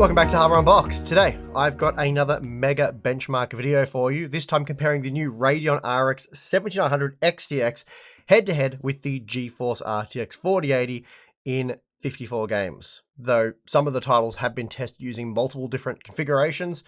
Welcome back to Hardware Unboxed. Today, I've got another mega benchmark video for you, this time comparing the new Radeon RX 7900 XTX head-to-head with the GeForce RTX 4080 in 54 games, though some of the titles have been tested using multiple different configurations.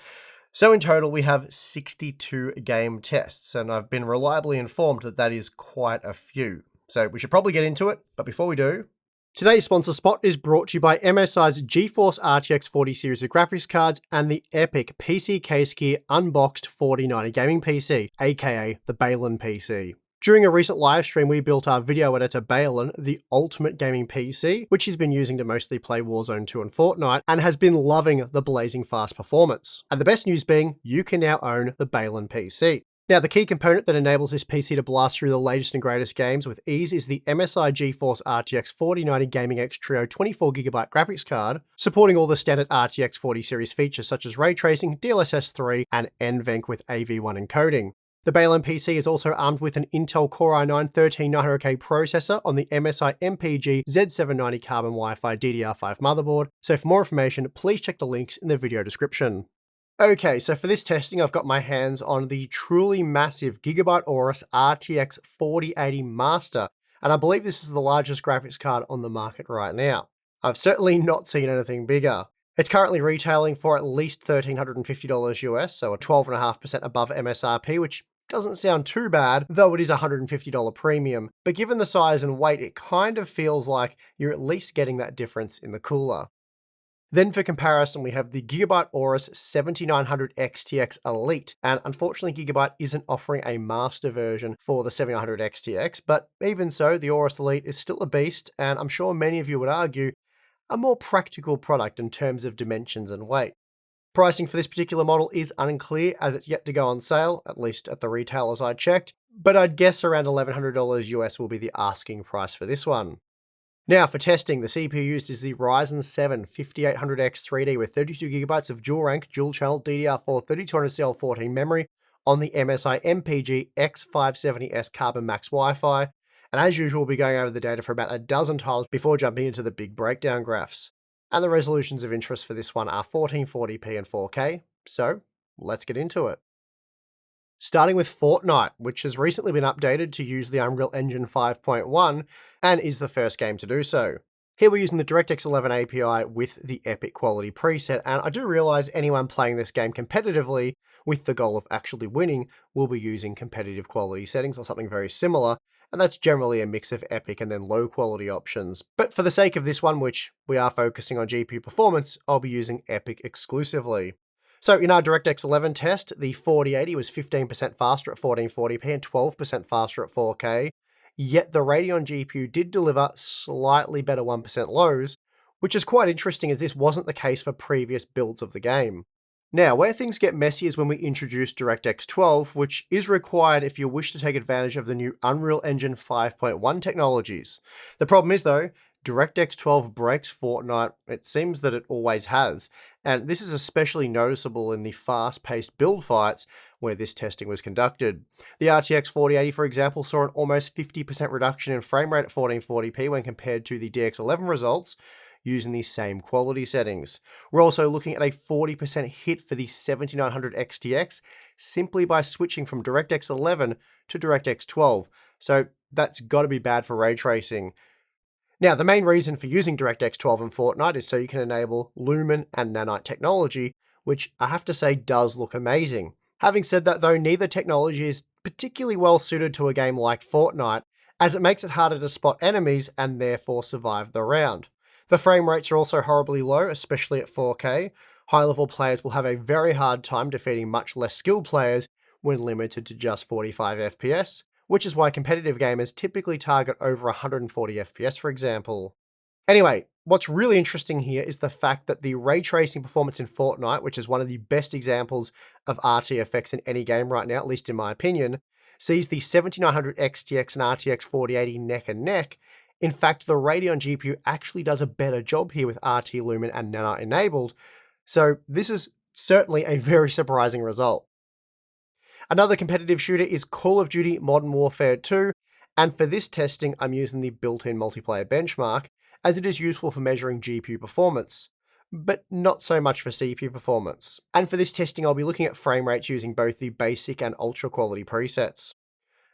So in total, we have 62 game tests, and I've been reliably informed that that is quite a few. So we should probably get into it, but before we do, today's sponsor spot is brought to you by MSI's GeForce RTX 40 series of graphics cards and the epic PC case gear Unboxed 4090 gaming PC, aka the Balin PC. During a recent live stream, we built our video editor Balin, the ultimate gaming PC, which he's been using to mostly play Warzone 2 and Fortnite, and has been loving the blazing fast performance. And the best news being, you can now own the Balin PC. Now, the key component that enables this PC to blast through the latest and greatest games with ease is the MSI GeForce RTX 4090 Gaming X Trio 24GB graphics card, supporting all the standard RTX 40 series features such as ray tracing, DLSS 3, and NVENC with AV1 encoding. The Balin PC is also armed with an Intel Core i9-13900K processor on the MSI MPG Z790 Carbon Wi-Fi DDR5 motherboard, so for more information, please check the links in the video description. Okay, so for this testing, I've got my hands on the truly massive Gigabyte Aorus RTX 4080 Master, and I believe this is the largest graphics card on the market right now. I've certainly not seen anything bigger. It's currently retailing for at least $1,350 US, so a 12.5% above MSRP, which doesn't sound too bad, though it is a $150 premium. But given the size and weight, it kind of feels like you're at least getting that difference in the cooler. Then for comparison, we have the Gigabyte Aorus 7900 XTX Elite, and unfortunately Gigabyte isn't offering a master version for the 7900 XTX, but even so, the Aorus Elite is still a beast, and I'm sure many of you would argue, a more practical product in terms of dimensions and weight. Pricing for this particular model is unclear as it's yet to go on sale, at least at the retailers I checked, but I'd guess around $1,100 US will be the asking price for this one. Now for testing, the CPU used is the Ryzen 7 5800X 3D with 32GB of dual-rank, dual-channel DDR4 3200CL14 memory on the MSI MPG X570S Carbon Max Wi-Fi, and as usual we'll be going over the data for about a dozen titles before jumping into the big breakdown graphs. And the resolutions of interest for this one are 1440p and 4K, so let's get into it. Starting with Fortnite, which has recently been updated to use the Unreal Engine 5.1 and is the first game to do so. Here we're using the DirectX 11 API with the Epic Quality preset, and I do realize anyone playing this game competitively with the goal of actually winning will be using competitive quality settings or something very similar, and that's generally a mix of Epic and then low quality options. But for the sake of this one, which we are focusing on GPU performance, I'll be using Epic exclusively. So in our DirectX 11 test, the 4080 was 15% faster at 1440p and 12% faster at 4K, yet the Radeon GPU did deliver slightly better 1% lows, which is quite interesting as this wasn't the case for previous builds of the game. Now, where things get messy is when we introduce DirectX 12, which is required if you wish to take advantage of the new Unreal Engine 5.1 technologies. The problem is though, DirectX 12 breaks Fortnite, it seems that it always has, and this is especially noticeable in the fast-paced build fights where this testing was conducted. The RTX 4080, for example, saw an almost 50% reduction in frame rate at 1440p when compared to the DX11 results, using these same quality settings. We're also looking at a 40% hit for the 7900 XTX simply by switching from DirectX 11 to DirectX 12, so that's got to be bad for ray tracing. Now, the main reason for using DirectX 12 in Fortnite is so you can enable Lumen and Nanite technology, which I have to say does look amazing. Having said that though, neither technology is particularly well suited to a game like Fortnite, as it makes it harder to spot enemies and therefore survive the round. The frame rates are also horribly low, especially at 4K. High-level players will have a very hard time defeating much less skilled players when limited to just 45 FPS, which is why competitive gamers typically target over 140 FPS, for example. Anyway, what's really interesting here is the fact that the ray tracing performance in Fortnite, which is one of the best examples of RTFX in any game right now, at least in my opinion, sees the 7900 XTX and RTX 4080 neck and neck. In fact, the Radeon GPU actually does a better job here with RT Lumen and Nanite enabled, so this is certainly a very surprising result. Another competitive shooter is Call of Duty Modern Warfare 2, and for this testing I'm using the built-in multiplayer benchmark, as it is useful for measuring GPU performance. but not so much for CPU performance. And for this testing, I'll be looking at frame rates using both the basic and ultra quality presets.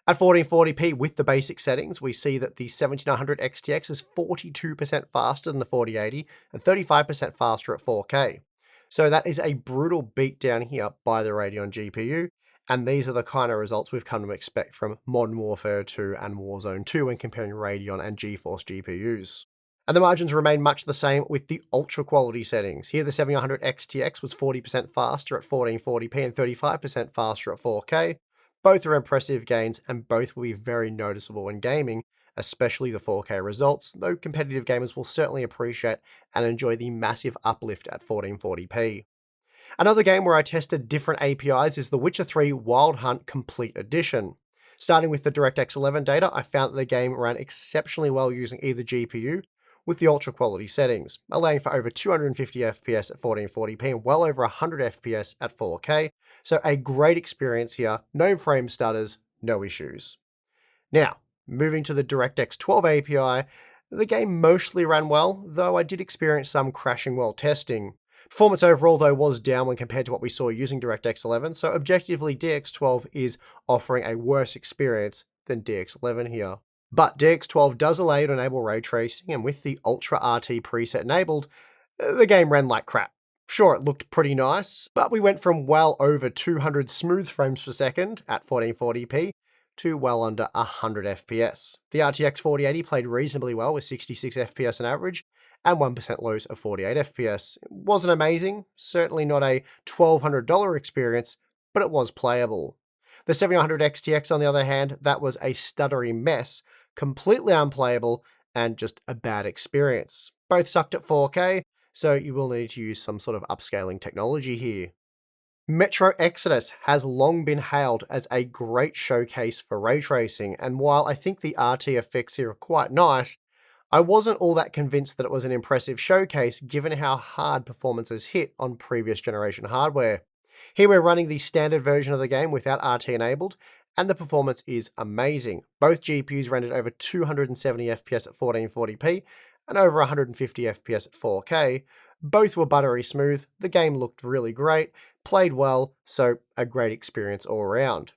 At 1440p with the basic settings, we see that the 7900 XTX is 42% faster than the 4080 and 35% faster at 4K. So that is a brutal beatdown here by the Radeon GPU, and these are the kind of results we've come to expect from Modern Warfare 2 and Warzone 2 when comparing Radeon and GeForce GPUs. And the margins remain much the same with the ultra quality settings. Here the 7900 XTX was 40% faster at 1440p and 35% faster at 4K. Both are impressive gains and both will be very noticeable when gaming, especially the 4K results, though competitive gamers will certainly appreciate and enjoy the massive uplift at 1440p. Another game where I tested different APIs is The Witcher 3 Wild Hunt Complete Edition. Starting with the DirectX 11 data, I found that the game ran exceptionally well using either GPU with the ultra quality settings, allowing for over 250 FPS at 1440p and well over 100 FPS at 4K, so a great experience here, no frame stutters, no issues. Now, moving to the DirectX 12 API, the game mostly ran well, though I did experience some crashing while testing. Performance overall, though, was down when compared to what we saw using DirectX 11, so objectively DX12 is offering a worse experience than DX11 here. But DX12 does allow you to enable ray tracing, and with the Ultra RT preset enabled, the game ran like crap. Sure, it looked pretty nice, but we went from well over 200 smooth frames per second at 1440p to well under 100 FPS. The RTX 4080 played reasonably well with 66 FPS on average and 1% lows of 48 FPS. It wasn't amazing, certainly not a $1,200 experience, but it was playable. The 7900 XTX, on the other hand, that was a stuttery mess, completely unplayable, and just a bad experience. Both sucked at 4K, so you will need to use some sort of upscaling technology here. Metro Exodus has long been hailed as a great showcase for ray tracing, and while I think the RT effects here are quite nice, I wasn't all that convinced that it was an impressive showcase given how hard performance has hit on previous generation hardware. Here we're running the standard version of the game without RT enabled, and the performance is amazing. Both GPUs rendered over 270 FPS at 1440p and over 150 FPS at 4K. Both were buttery smooth, the game looked really great, played well, so a great experience all around.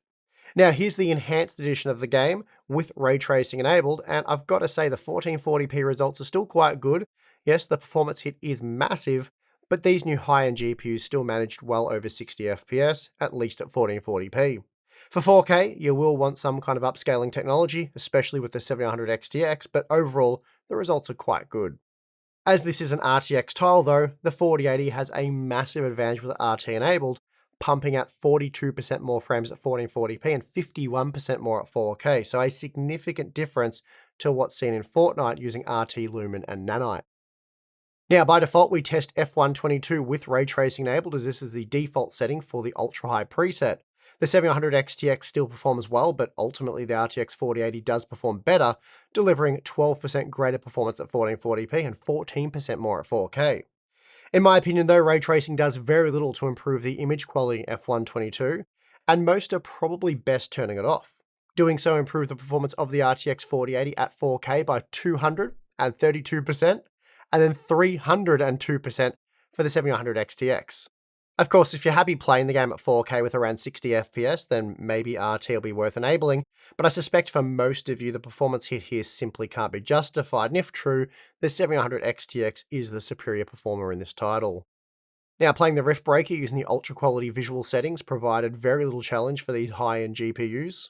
Now here's the enhanced edition of the game with ray tracing enabled, and I've got to say the 1440p results are still quite good. Yes, the performance hit is massive, but these new high-end GPUs still managed well over 60 FPS, at least at 1440p. For 4K, you will want some kind of upscaling technology, especially with the 7900 XTX, but overall, the results are quite good. As this is an RTX tile though, the 4080 has a massive advantage with RT enabled, pumping out 42% more frames at 1440p and 51% more at 4K, so a significant difference to what's seen in Fortnite using RT Lumen and Nanite. Now, by default, we test F122 with ray tracing enabled, as this is the default setting for the ultra-high preset. The 7900 XTX still performs well, but ultimately the RTX 4080 does perform better, delivering 12% greater performance at 1440p and 14% more at 4K. In my opinion though, ray tracing does very little to improve the image quality in F122, and most are probably best turning it off. Doing so improves the performance of the RTX 4080 at 4K by 232%, and then 302% for the 7900 XTX. Of course, if you're happy playing the game at 4K with around 60 FPS, then maybe RT will be worth enabling, but I suspect for most of you the performance hit here simply can't be justified, and if true, the 7900 XTX is the superior performer in this title. Now, playing the Riftbreaker using the ultra quality visual settings provided very little challenge for these high-end GPUs.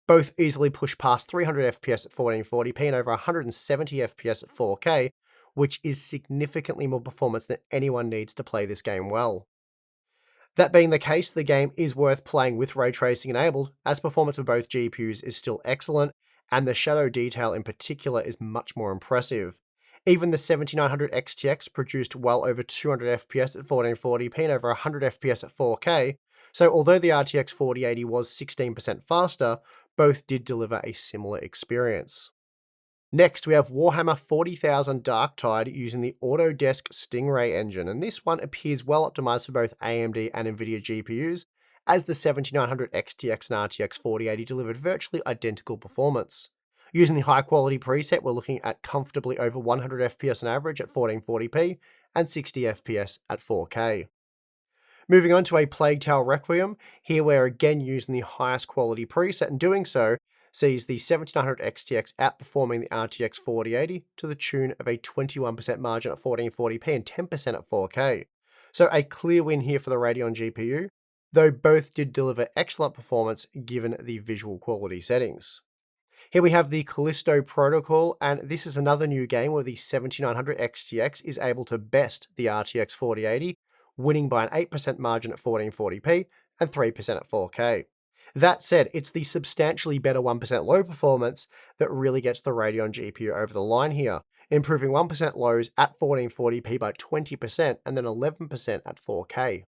Both easily pushed past 300 FPS at 1440p and over 170 FPS at 4K, which is significantly more performance than anyone needs to play this game well. That being the case, the game is worth playing with ray tracing enabled, as performance of both GPUs is still excellent, and the shadow detail in particular is much more impressive. Even the 7900 XTX produced well over 200 FPS at 1440p and over 100 FPS at 4K, so although the RTX 4080 was 16% faster, both did deliver a similar experience. Next, we have Warhammer 40,000 Darktide using the Autodesk Stingray engine, and this one appears well optimized for both AMD and NVIDIA GPUs, as the 7900 XTX and RTX 4080 delivered virtually identical performance. Using the high quality preset, we're looking at comfortably over 100 FPS on average at 1440p and 60 FPS at 4K. Moving on to a Plague Tale Requiem, here we're again using the highest quality preset, and doing so sees the 7900 XTX outperforming the RTX 4080 to the tune of a 21% margin at 1440p and 10% at 4K. So a clear win here for the Radeon GPU, though both did deliver excellent performance given the visual quality settings. Here we have the Callisto Protocol, and this is another new game where the 7900 XTX is able to best the RTX 4080, winning by an 8% margin at 1440p and 3% at 4K. That said, it's the substantially better 1% low performance that really gets the Radeon GPU over the line here, improving 1% lows at 1440p by 20% and then 11% at 4K.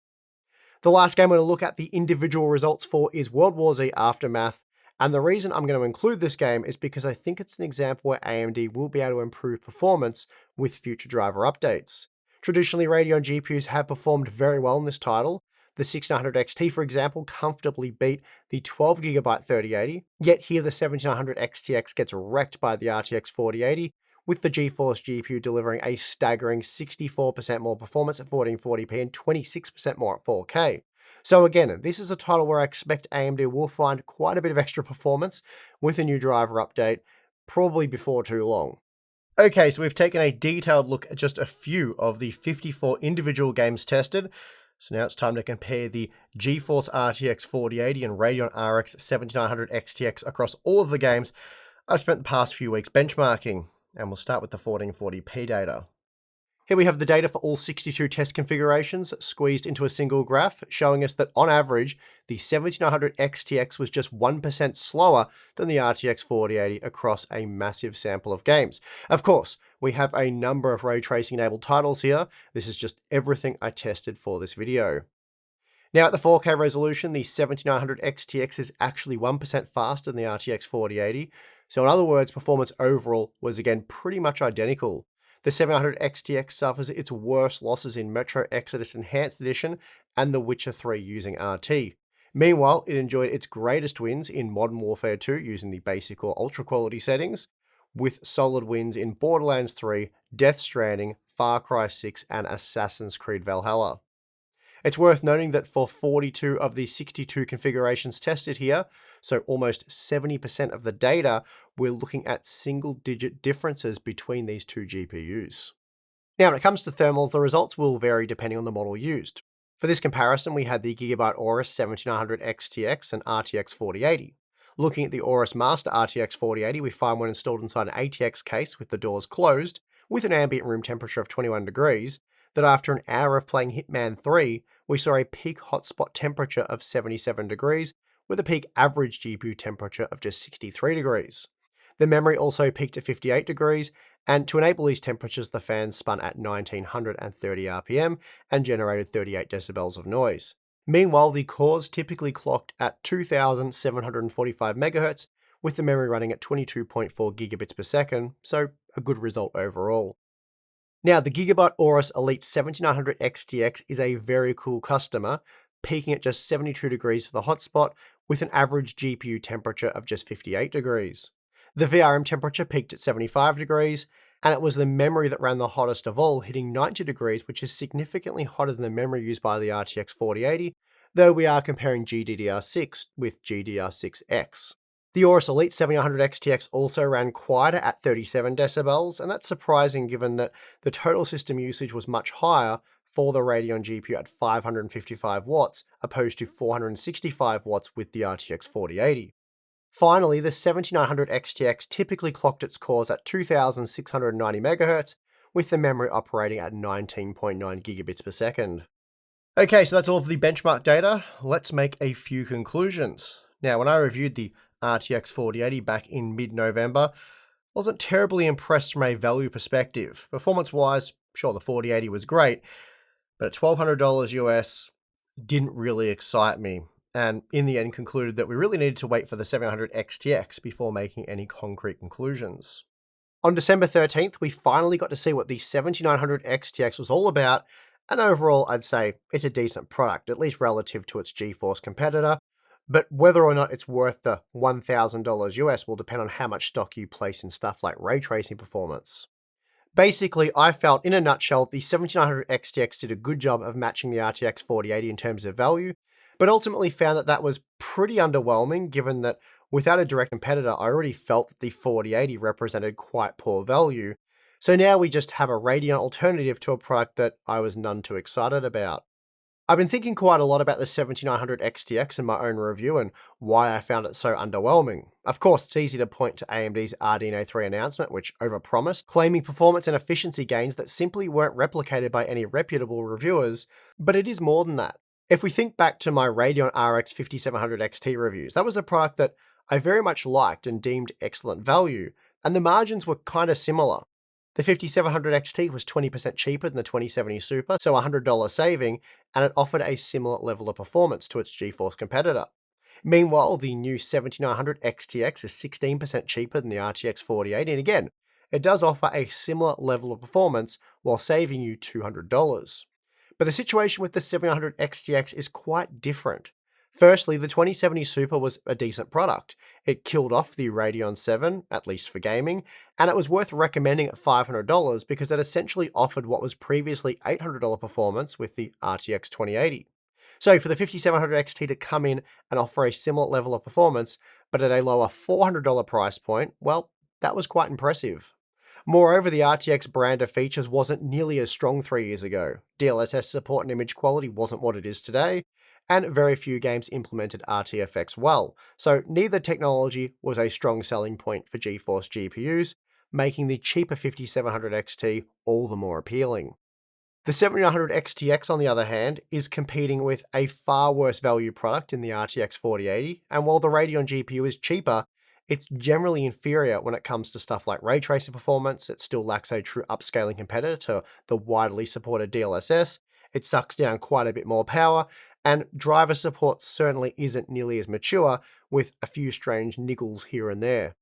The last game we're going to look at the individual results for is World War Z Aftermath, and the reason I'm going to include this game is because I think it's an example where AMD will be able to improve performance with future driver updates. Traditionally, Radeon GPUs have performed very well in this title. The 6900 XT, for example, comfortably beat the 12GB 3080, yet here the 7900 XTX gets wrecked by the RTX 4080, with the GeForce GPU delivering a staggering 64% more performance at 1440p and 26% more at 4K. So again, this is a title where I expect AMD will find quite a bit of extra performance with a new driver update, probably before too long. Okay, so we've taken a detailed look at just a few of the 54 individual games tested. So now it's time to compare the GeForce RTX 4080 and Radeon RX 7900 XTX across all of the games I've spent the past few weeks benchmarking. And we'll start with the 1440p data. Here we have the data for all 62 test configurations squeezed into a single graph, showing us that on average, the 7900 XTX was just 1% slower than the RTX 4080 across a massive sample of games. Of course, we have a number of ray tracing enabled titles here. This is just everything I tested for this video. Now at the 4K resolution, the 7900 XTX is actually 1% faster than the RTX 4080. So in other words, performance overall was again pretty much identical. The 700 XTX suffers its worst losses in Metro Exodus Enhanced Edition and The Witcher 3 using RT. Meanwhile, it enjoyed its greatest wins in Modern Warfare 2 using the basic or ultra quality settings, with solid wins in Borderlands 3, Death Stranding, Far Cry 6, and Assassin's Creed Valhalla. It's worth noting that for 42 of the 62 configurations tested here, so almost 70% of the data, we're looking at single-digit differences between these two GPUs. Now, when it comes to thermals, the results will vary depending on the model used. For this comparison, we had the Gigabyte Aorus 7900 XTX and RTX 4080. Looking at the Aorus Master RTX 4080, we find when installed inside an ATX case with the doors closed, with an ambient room temperature of 21 degrees, that after an hour of playing Hitman 3, we saw a peak hotspot temperature of 77 degrees, with a peak average GPU temperature of just 63 degrees. The memory also peaked at 58 degrees, and to enable these temperatures, the fans spun at 1930 RPM and generated 38 decibels of noise. Meanwhile, the cores typically clocked at 2745 MHz, with the memory running at 22.4 gigabits per second, so a good result overall. Now, the Gigabyte Aorus Elite 7900 XTX is a very cool customer, peaking at just 72 degrees for the hotspot, with an average GPU temperature of just 58 degrees. The VRM temperature peaked at 75 degrees, and it was the memory that ran the hottest of all, hitting 90 degrees, which is significantly hotter than the memory used by the RTX 4080, though we are comparing GDDR6 with GDR6X. The Aorus Elite 7900 XTX also ran quieter at 37 decibels, and that's surprising given that the total system usage was much higher for the Radeon GPU at 555 watts, opposed to 465 watts with the RTX 4080. Finally, the 7900 XTX typically clocked its cores at 2690 MHz, with the memory operating at 19.9 gigabits per second. Okay, so that's all of the benchmark data. Let's make a few conclusions. Now, when I reviewed the RTX 4080 back in mid-November, wasn't terribly impressed from a value perspective. Performance-wise, sure, the 4080 was great, but at $1,200 US, didn't really excite me, and in the end concluded that we really needed to wait for the 700 XTX before making any concrete conclusions. On December 13th, we finally got to see what the 7900 XTX was all about, and overall, I'd say it's a decent product, at least relative to its GeForce competitor, but whether or not it's worth the $1,000 US will depend on how much stock you place in stuff like ray tracing performance. Basically, I felt, in a nutshell, the 7900 XTX did a good job of matching the RTX 4080 in terms of value, but ultimately found that that was pretty underwhelming given that without a direct competitor, I already felt that the 4080 represented quite poor value. So now we just have a Radeon alternative to a product that I was none too excited about. I've been thinking quite a lot about the 7900 XTX in my own review and why I found it so underwhelming. Of course, it's easy to point to AMD's Radeon 3 announcement, which overpromised, claiming performance and efficiency gains that simply weren't replicated by any reputable reviewers, but it is more than that. If we think back to my Radeon RX 5700 XT reviews, that was a product that I very much liked and deemed excellent value, and the margins were kind of similar. The 5700 XT was 20% cheaper than the 2070 Super, so a $100 saving, and it offered a similar level of performance to its GeForce competitor. Meanwhile, the new 7900 XTX is 16% cheaper than the RTX 4080, and again, it does offer a similar level of performance while saving you $200. But the situation with the 7900 XTX is quite different. Firstly, the 2070 Super was a decent product. It killed off the Radeon 7, at least for gaming, and it was worth recommending at $500 because it essentially offered what was previously $800 performance with the RTX 2080. So for the 5700 XT to come in and offer a similar level of performance, but at a lower $400 price point, well, that was quite impressive. Moreover, the RTX brand of features wasn't nearly as strong 3 years ago. DLSS support and image quality wasn't what it is today, and very few games implemented RTFX well, so neither technology was a strong selling point for GeForce GPUs, making the cheaper 5700 XT all the more appealing. The 7900 XTX, on the other hand, is competing with a far worse value product in the RTX 4080, and while the Radeon GPU is cheaper, it's generally inferior when it comes to stuff like ray tracing performance. It still lacks a true upscaling competitor to the widely supported DLSS, it sucks down quite a bit more power, and driver support certainly isn't nearly as mature, with a few strange niggles here and there.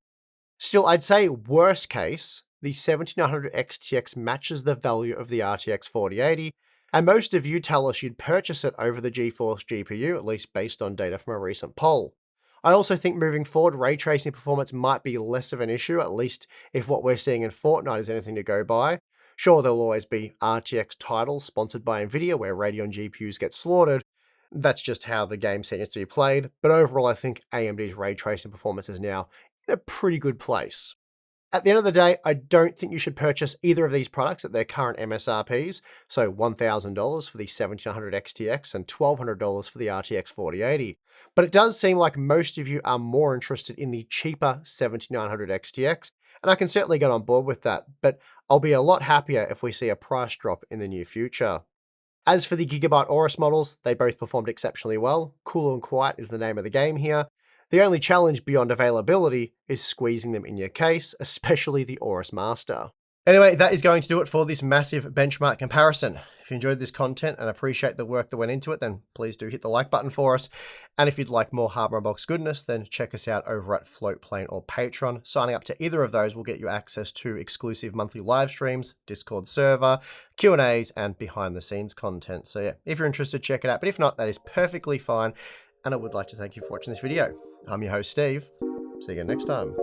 Still, I'd say worst case, the 7900 XTX matches the value of the RTX 4080, and most of you tell us you'd purchase it over the GeForce GPU, at least based on data from a recent poll. I also think moving forward, ray tracing performance might be less of an issue, at least if what we're seeing in Fortnite is anything to go by. Sure, there'll always be RTX titles sponsored by Nvidia where Radeon GPUs get slaughtered. That's just how the game seems to be played, but overall I think AMD's ray tracing performance is now in a pretty good place. At the end of the day, I don't think you should purchase either of these products at their current MSRPs, so $1,000 for the 7900 XTX and $1,200 for the RTX 4080. But it does seem like most of you are more interested in the cheaper 7900 XTX, and I can certainly get on board with that, but I'll be a lot happier if we see a price drop in the near future. As for the Gigabyte Aorus models, they both performed exceptionally well. Cool and quiet is the name of the game here. The only challenge beyond availability is squeezing them in your case, especially the Aorus Master. Anyway, that is going to do it for this massive benchmark comparison. If you enjoyed this content and appreciate the work that went into it, then please do hit the like button for us. And if you'd like more Hardware Unboxed goodness, then check us out over at Floatplane or Patreon. Signing up to either of those will get you access to exclusive monthly live streams, Discord server, Q&As, and behind-the-scenes content. So yeah, if you're interested, check it out. But if not, that is perfectly fine. And I would like to thank you for watching this video. I'm your host, Steve. See you again next time.